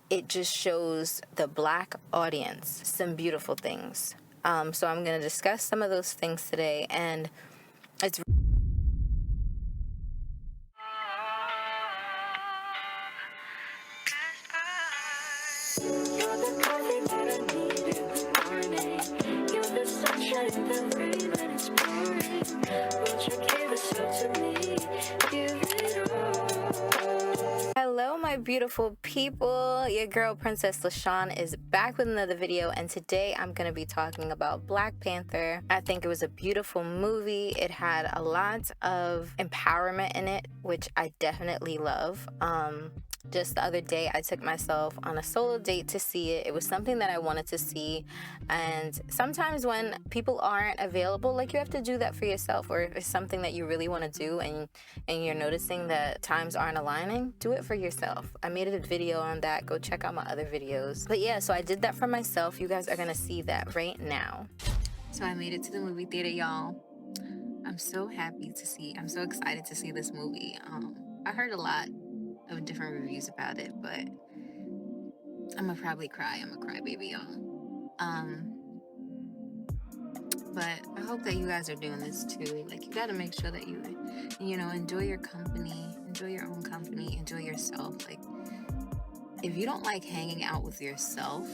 it just shows the Black audience some beautiful things. So I'm going to discuss some of those things today, and it's Hello, my beautiful people. Your girl, Princess Lashaun, is back with another video, and today I'm going to be talking about Black Panther. I think it was a beautiful movie. It had a lot of empowerment in it, which I definitely love. Just the other day, I took myself on a solo date to see it. It was something that I wanted to see, and sometimes when people aren't available, like, you have to do that for yourself, or if it's something that you really want to do and you're noticing that times aren't aligning, do it for yourself. I made a video on that. Go check out my other videos. But yeah, so I did that for myself. You guys are gonna see that right now. So I made it to the movie theater, y'all. I'm so happy to see, I'm so excited to see this movie. I heard a lot of different reviews about it, but I'm gonna probably cry. I'm a crybaby, y'all. But I hope that you guys are doing this too. Like, you gotta make sure that you enjoy your company, enjoy your own company, enjoy yourself. Like, if you don't like hanging out with yourself,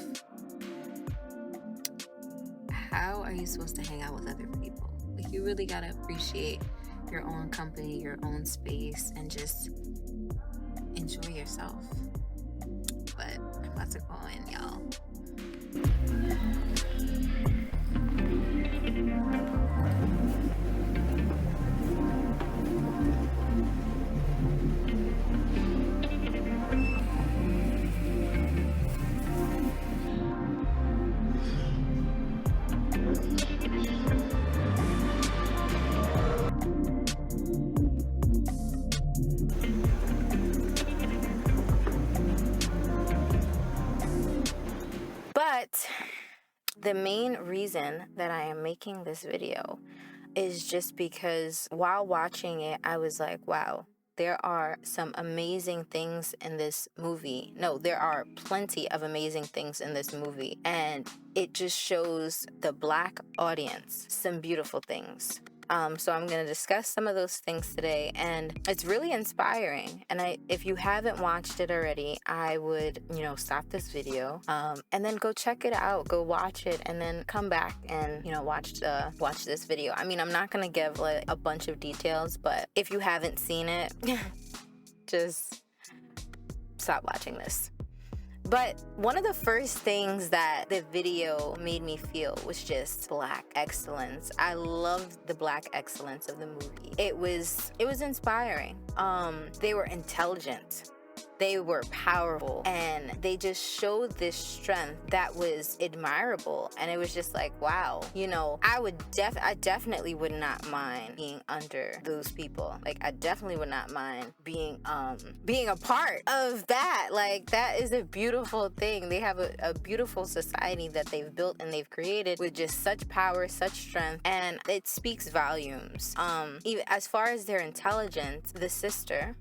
how are you supposed to hang out with other people? Like, you really gotta appreciate your own company, your own space, and just enjoy yourself. But I'm about to go in, y'all. But the main reason that I am making this video is just because while watching it, I was like, wow, there are some amazing things in this movie. No, there are plenty of amazing things in this movie. And it just shows the Black audience some beautiful things. So I'm going to discuss some of those things today, and it's really inspiring. And if you haven't watched it already, I would, stop this video, and then go check it out, go watch it, and then come back and, watch this video. I mean, I'm not going to give like a bunch of details, but if you haven't seen it, just stop watching this. But one of the first things that the video made me feel was just Black excellence. I loved the Black excellence of the movie. It was inspiring. They were intelligent. They were powerful, and they just showed this strength that was admirable. And it was just like, wow, I definitely would not mind being under those people. Like, I definitely would not mind being a part of that. Like, that is a beautiful thing. They have a beautiful society that they've built and they've created with just such power, such strength, and it speaks volumes. Even as far as their intelligence, the sister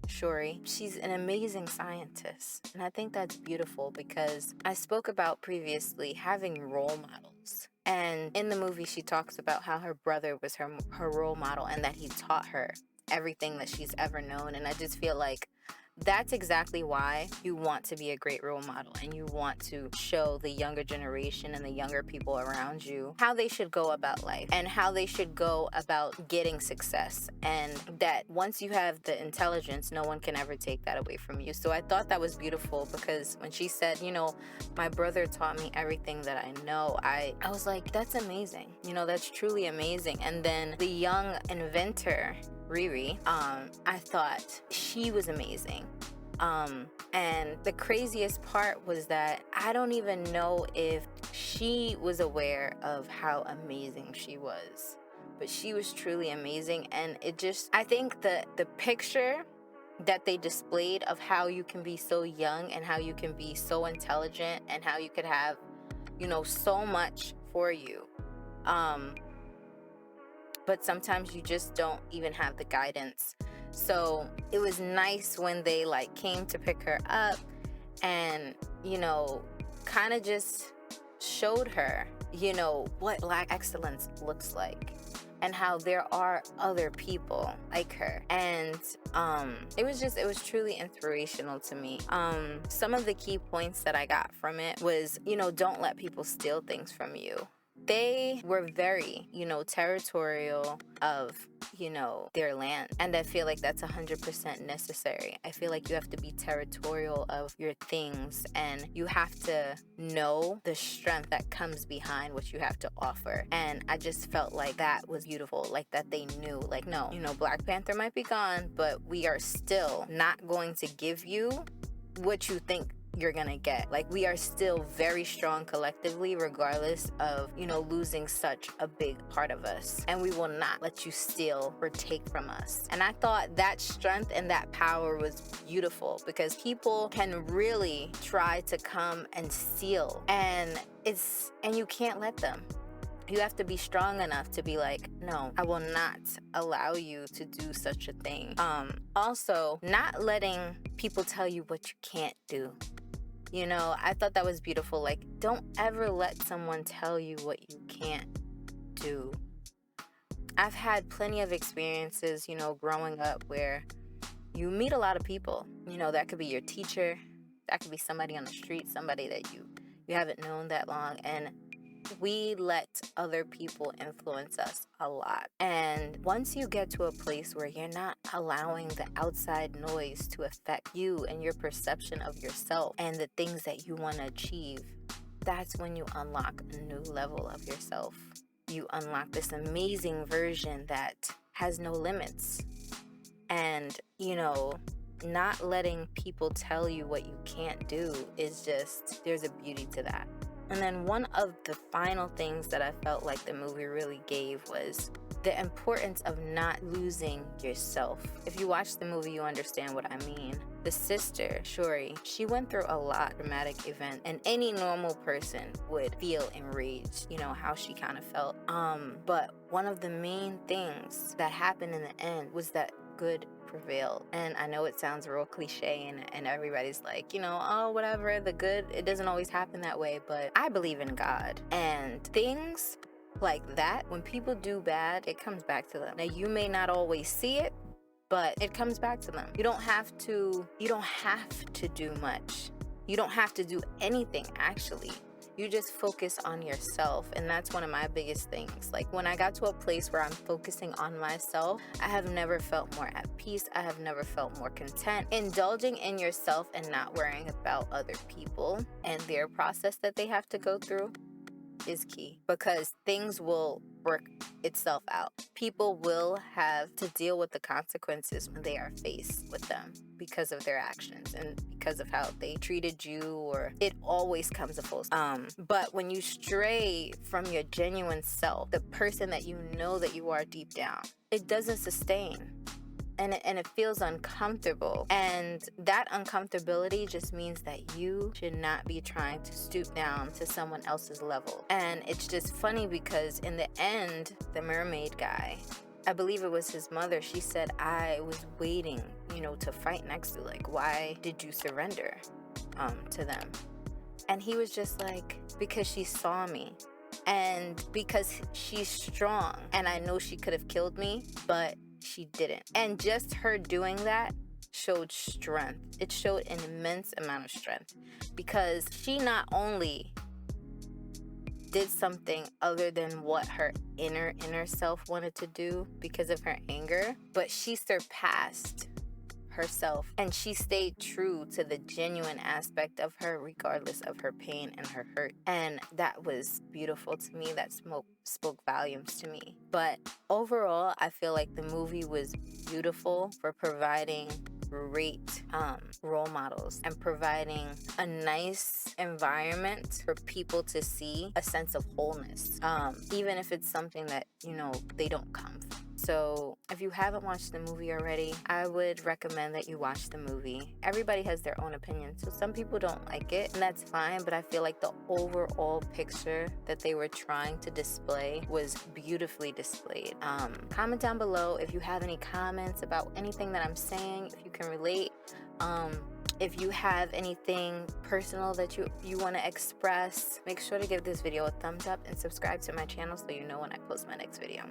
Shuri, she's an amazing scientist. And I think that's beautiful because I spoke about previously having role models. And in the movie, she talks about how her brother was her role model and that he taught her everything that she's ever known. And I just feel like that's exactly why you want to be a great role model, and you want to show the younger generation and the younger people around you how they should go about life and how they should go about getting success, and that once you have the intelligence, no one can ever take that away from you. So I thought that was beautiful because when she said, my brother taught me everything that I know, I was like, that's amazing. That's truly amazing. And then the young inventor, Riri, I thought she was amazing. And the craziest part was that I don't even know if she was aware of how amazing she was, but she was truly amazing. And I think the picture that they displayed of how you can be so young and how you can be so intelligent and how you could have, so much for you. But sometimes you just don't even have the guidance. So it was nice when they came to pick her up and, you know, kind of just showed her, you know, what Black excellence looks like and how there are other people like her. And it was truly inspirational to me. Some of the key points that I got from it was, you know, don't let people steal things from you. They were very, you know, territorial of, you know, their land. And I feel like that's 100% necessary. I feel like you have to be territorial of your things, and you have to know the strength that comes behind what you have to offer. And I just felt like that was beautiful, like that they knew, like, no, you know, Black Panther might be gone, but we are still not going to give you what you think you're gonna get. Like, we are still very strong collectively, regardless of, you know, losing such a big part of us, and we will not let you steal or take from us. And I thought that strength and that power was beautiful, because people can really try to come and steal, and you can't let them. You have to be strong enough to be like, no, I will not allow you to do such a thing. Also, not letting people tell you what you can't do. You know, I thought that was beautiful. Like, don't ever let someone tell you what you can't do. I've had plenty of experiences, you know, growing up where you meet a lot of people. You know, that could be your teacher, that could be somebody on the street, somebody that you haven't known that long, and we let other people influence us a lot. And once you get to a place where you're not allowing the outside noise to affect you and your perception of yourself and the things that you want to achieve, that's when you unlock a new level of yourself. You unlock this amazing version that has no limits. And, you know, not letting people tell you what you can't do is just, there's a beauty to that. And then one of the final things that I felt like the movie really gave was the importance of not losing yourself. If you watch the movie, you understand what I mean. The sister, Shuri, she went through a lot of traumatic event, and any normal person would feel enraged, you know, how she kind of felt. But one of the main things that happened in the end was that good prevailed. And I know it sounds real cliche, and everybody's like, you know, oh, whatever, the good, it doesn't always happen that way, but I believe in God. And things like that, when people do bad, it comes back to them. Now, you may not always see it, but it comes back to them. You don't have to do much. You don't have to do anything, actually. You just focus on yourself. And that's one of my biggest things. Like, when I got to a place where I'm focusing on myself, I have never felt more at peace. I have never felt more content. Indulging in yourself and not worrying about other people and their process that they have to go through is key, because things will work itself out. People will have to deal with the consequences when they are faced with them because of their actions and because of how they treated you, or it always comes a full but when you stray from your genuine self, the person that you know that you are deep down, it doesn't sustain. And it feels uncomfortable. And that uncomfortability just means that you should not be trying to stoop down to someone else's level. And it's just funny because in the end, the mermaid guy, I believe it was his mother, she said, I was waiting, you know, to fight next to, like, why did you surrender to them? And he was just like, because she saw me. And because she's strong. And I know she could have killed me, but she didn't. And just her doing that showed strength. It showed an immense amount of strength, because she not only did something other than what her inner self wanted to do because of her anger, but she surpassed herself, and she stayed true to the genuine aspect of her, regardless of her pain and her hurt. And that was beautiful to me. That spoke volumes to me. But overall, I feel like the movie was beautiful for providing great role models and providing a nice environment for people to see a sense of wholeness, even if it's something that, you know, they don't come from. So if you haven't watched the movie already, I would recommend that you watch the movie. Everybody has their own opinion, so some people don't like it, and that's fine, but I feel like the overall picture that they were trying to display was beautifully displayed. Comment down below if you have any comments about anything that I'm saying, if you can relate. If you have anything personal that you want to express, make sure to give this video a thumbs up and subscribe to my channel so you know when I post my next video.